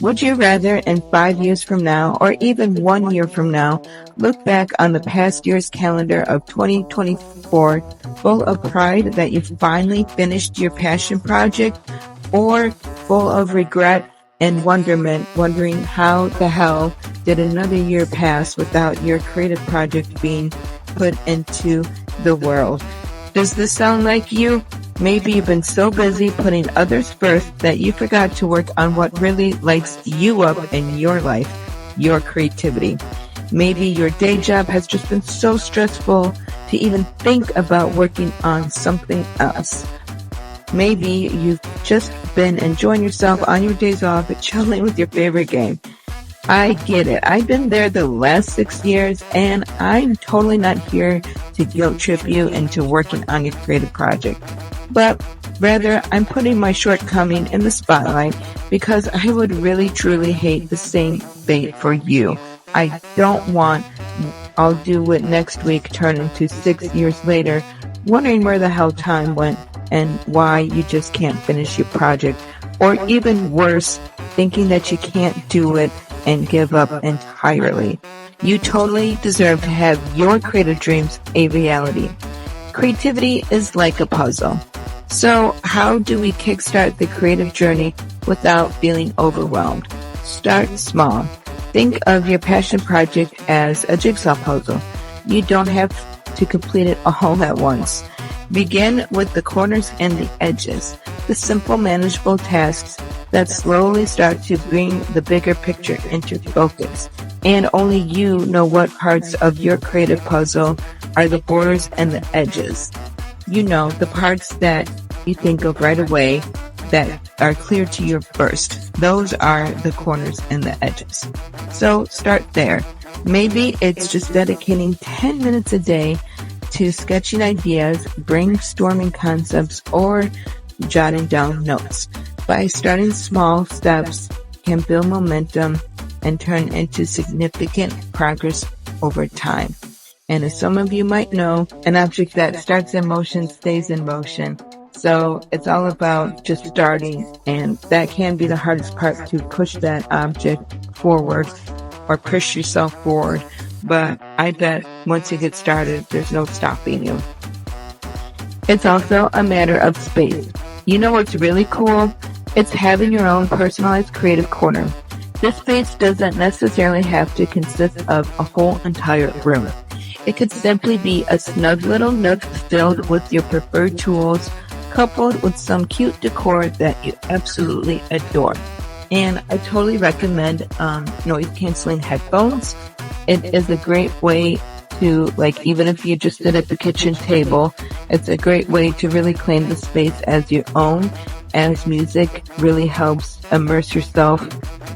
Would you rather in 5 years from now, or even 1 year from now, look back on the past year's calendar of 2024 full of pride that you finally finished your passion project, or full of regret and wonderment, wondering how the hell did another year pass without your creative project being put into the world? Does this sound like you? Maybe you've been so busy putting others first that you forgot to work on what really lights you up in your life, your creativity. Maybe your day job has just been so stressful to even think about working on something else. Maybe you've just been enjoying yourself on your days off, chilling with your favorite game. I get it. I've been there the last 6 years, and I'm totally not here to guilt trip you into working on your creative project. But rather, I'm putting my shortcoming in the spotlight because I would really truly hate the same fate for you. I don't want I'll do it next week turn into 6 years later, wondering where the hell time went and why you just can't finish your project. Or even worse, thinking that you can't do it and give up entirely. You totally deserve to have your creative dreams a reality. Creativity is like a puzzle. So how do we kickstart the creative journey without feeling overwhelmed? Start small. Think of your passion project as a jigsaw puzzle. You don't have to complete it all at once. Begin with the corners and the edges, the simple manageable tasks that slowly start to bring the bigger picture into focus. And only you know what parts of your creative puzzle are the borders and the edges. You know, the parts that you think of right away that are clear to you first. Those are the corners and the edges. So start there. Maybe it's just dedicating 10 minutes a day to sketching ideas, brainstorming concepts, or jotting down notes. By starting small steps can build momentum and turn into significant progress over time. And as some of you might know, an object that starts in motion stays in motion. So it's all about just starting, and that can be the hardest part, to push that object forward or push yourself forward. But I bet once you get started, there's no stopping you. It's also a matter of space. You know what's really cool? It's having your own personalized creative corner. This space doesn't necessarily have to consist of a whole entire room. It could simply be a snug little nook filled with your preferred tools, coupled with some cute decor that you absolutely adore. And I totally recommend noise-canceling headphones. It is a great way to, like, even if you just sit at the kitchen table, it's a great way to really claim the space as your own, as music really helps immerse yourself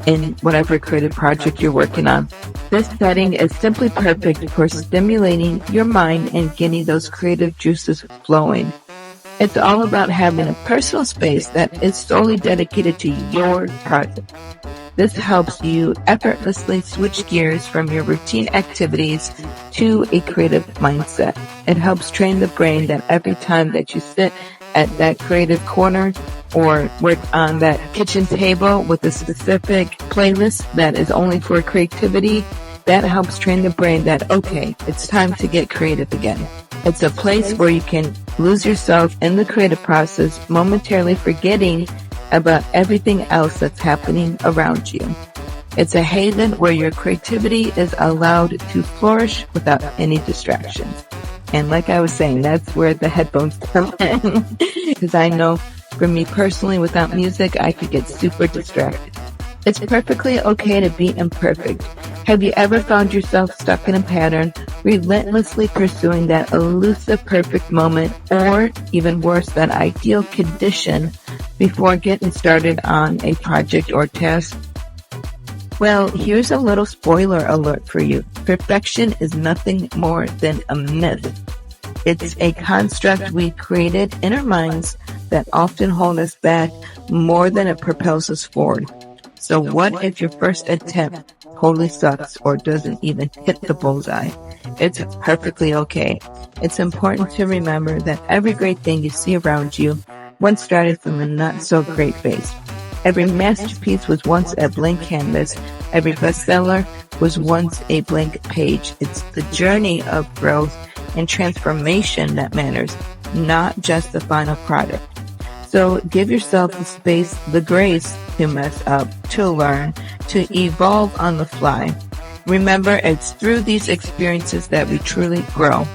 in whatever creative project you're working on. This setting is simply perfect for stimulating your mind and getting those creative juices flowing. It's all about having a personal space that is solely dedicated to your project. This helps you effortlessly switch gears from your routine activities to a creative mindset. It helps train the brain that every time that you sit at that creative corner or work on that kitchen table with a specific playlist that is only for creativity, that helps train the brain that, okay, it's time to get creative again. It's a place where you can lose yourself in the creative process, momentarily forgetting about everything else that's happening around you. It's a haven where your creativity is allowed to flourish without any distractions. And like I was saying, that's where the headphones come in. Because I know for me personally, without music, I could get super distracted. It's perfectly okay to be imperfect. Have you ever found yourself stuck in a pattern, relentlessly pursuing that elusive perfect moment, or even worse, that ideal condition before getting started on a project or task? Well, here's a little spoiler alert for you. Perfection is nothing more than a myth. It's a construct we created in our minds that often hold us back more than it propels us forward. So what if your first attempt totally sucks or doesn't even hit the bullseye? It's perfectly okay. It's important to remember that every great thing you see around you once started from a not so great base. Every masterpiece was once a blank canvas. Every bestseller was once a blank page. It's the journey of growth and transformation that matters, not just the final product. So give yourself the space, the grace to mess up, to learn, to evolve on the fly. Remember, it's through these experiences that we truly grow.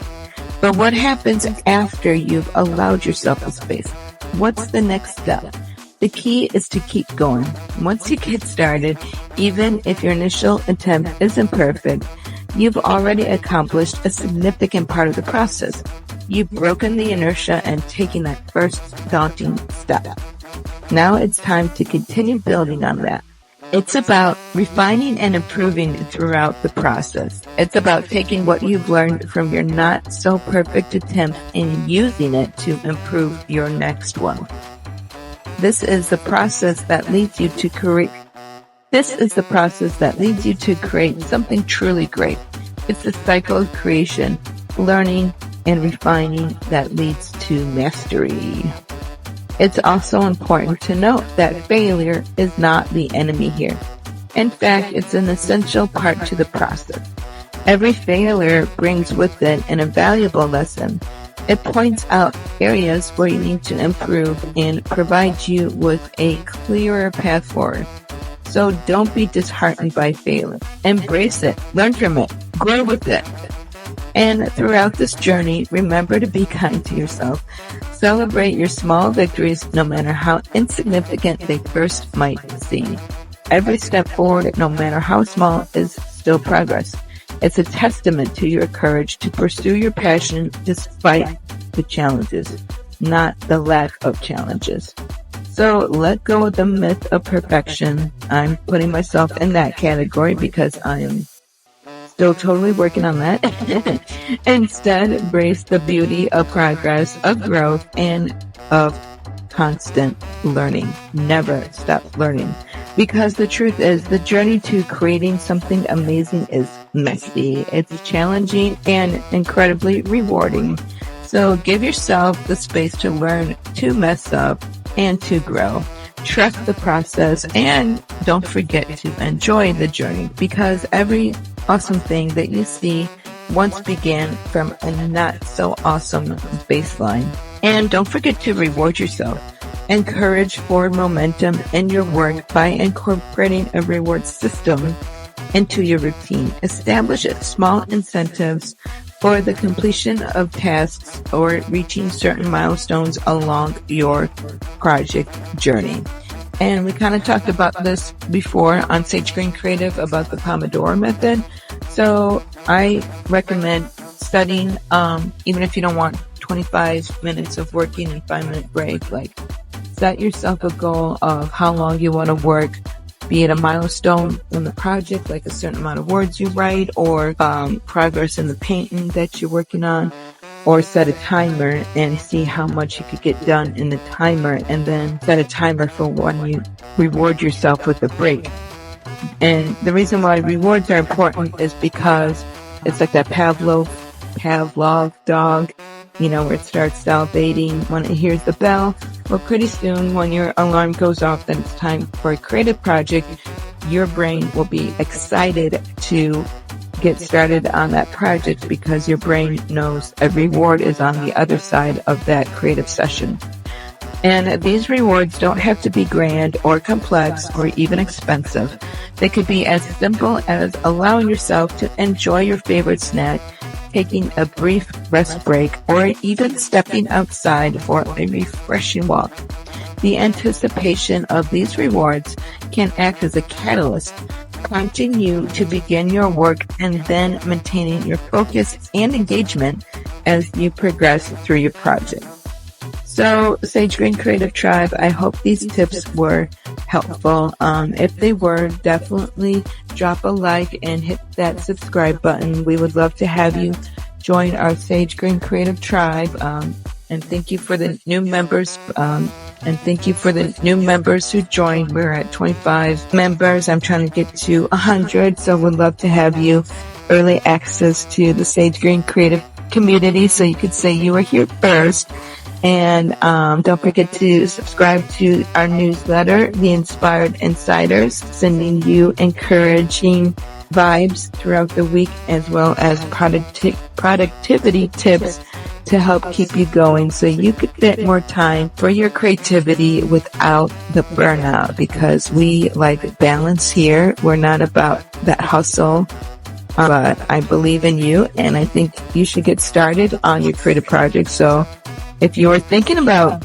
But what happens after you've allowed yourself the space? What's the next step? The key is to keep going. Once you get started, even if your initial attempt isn't perfect, you've already accomplished a significant part of the process. You've broken the inertia and taken that first daunting step. Now it's time to continue building on that. It's about refining and improving throughout the process. It's about taking what you've learned from your not so perfect attempt and using it to improve your next one. This is the process that leads you to create something truly great. It's the cycle of creation, learning, and refining that leads to mastery. It's also important to note that failure is not the enemy here. In fact, it's an essential part to the process. Every failure brings with it an invaluable lesson. It points out areas where you need to improve and provides you with a clearer path forward. So don't be disheartened by failure. Embrace it, learn from it, grow with it. And throughout this journey, remember to be kind to yourself. Celebrate your small victories, no matter how insignificant they first might seem. Every step forward, no matter how small, is still progress. It's a testament to your courage to pursue your passion despite the challenges, not the lack of challenges. So let go of the myth of perfection. I'm putting myself in that category because I am still totally working on that. Instead, embrace the beauty of progress, of growth, and of constant learning. Never stop learning. Because the truth is, the journey to creating something amazing is messy. It's challenging and incredibly rewarding. So give yourself the space to learn, to mess up, and to grow. Trust the process, and don't forget to enjoy the journey, because every awesome thing that you see once began from a not so awesome baseline. And don't forget to reward yourself. Encourage forward momentum in your work by incorporating a reward system into your routine. Establish small incentives for the completion of tasks or reaching certain milestones along your project journey. And we kind of talked about this before on Sage Green Creative about the Pomodoro method. So I recommend studying, even if you don't want 25 minutes of working and 5-minute break, like set yourself a goal of how long you want to work, be it a milestone in the project, like a certain amount of words you write, or progress in the painting that you're working on, or set a timer and see how much you could get done in the timer, and then set a timer for when you reward yourself with a break. And the reason why rewards are important is because it's like that Pavlov dog, where it starts salivating when it hears the bell. Well, pretty soon when your alarm goes off that it's time for a creative project, your brain will be excited to get started on that project because your brain knows a reward is on the other side of that creative session. And these rewards don't have to be grand or complex or even expensive. They could be as simple as allowing yourself to enjoy your favorite snack, taking a brief rest break, or even stepping outside for a refreshing walk. The anticipation of these rewards can act as a catalyst, prompting you to begin your work and then maintaining your focus and engagement as you progress through your project. So, Sage Green Creative Tribe, I hope these tips were helpful. If they were, definitely drop a like and hit that subscribe button. We would love to have you join our Sage Green Creative Tribe. And thank you for the new members. And thank you for the new members who joined. We're at 25 members. I'm trying to get to 100. So we'd love to have you early access to the Sage Green Creative community. So you could say you were here first. And don't forget to subscribe to our newsletter, The Inspired Insiders, sending you encouraging vibes throughout the week, as well as productivity tips to help keep you going so you could fit more time for your creativity without the burnout, because we like balance here. We're not about that hustle, but I believe in you, and I think you should get started on your creative project. So if you're thinking about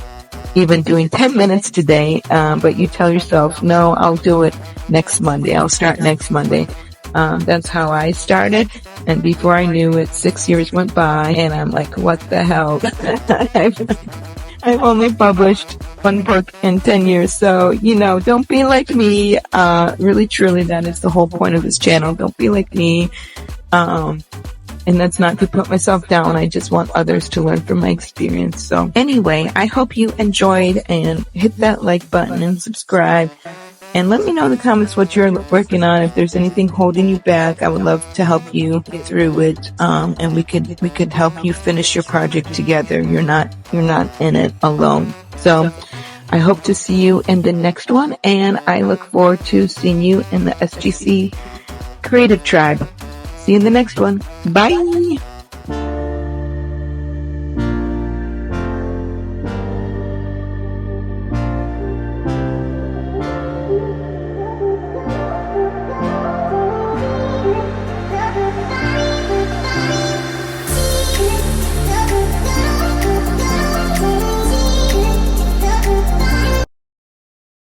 even doing 10 minutes today, but you tell yourself, no, I'll do it next Monday. I'll start next Monday. That's how I started. And before I knew it, 6 years went by, and I'm like, what the hell? I've only published one book in 10 years. So, don't be like me. Really, truly, that is the whole point of this channel. Don't be like me. And that's not to put myself down. I just want others to learn from my experience. So anyway, I hope you enjoyed, and hit that like button and subscribe. And let me know in the comments what you're working on. If there's anything holding you back, I would love to help you get through it. And we could help you finish your project together. You're not in it alone. So I hope to see you in the next one, and I look forward to seeing you in the SGC Creative Tribe. See you in the next one. Bye.